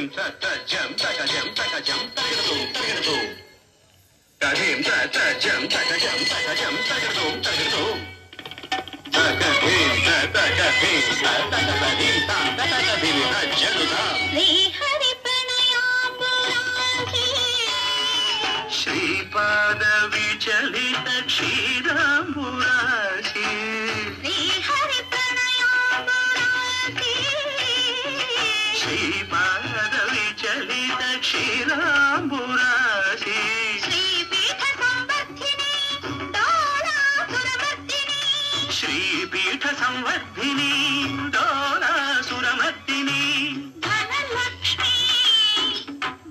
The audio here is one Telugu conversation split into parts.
భీం తట జం తక జం తక జం తగడదు తగడదు భీం తట జం తక జం తక జం తగడదు తగడదు తక భీం తక భీం తక భీం తక భీం జడుదా శ్రీహరి ప్రణయాపురాసి శ్రీపాద విచలిత క్షీరాంబురాశి శ్రీహరి ప్రణయాపురాసి శ్రీపాద విచలిత క్షీరాంబురాశి శ్రీపీఠ సంవర్ధిని డోలాసురమర్దిని శ్రీపీఠ సంవర్ధిని డోలాసురమర్దిని ధనలక్ష్మి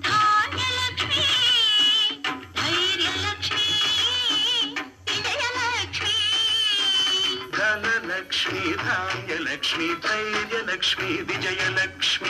ధాన్యలక్ష్మి ధైర్యలక్ష్మి విజయలక్ష్మి ధనలక్ష్మి ధాన్యలక్ష్మి ధైర్యలక్ష్మి విజయలక్ష్మి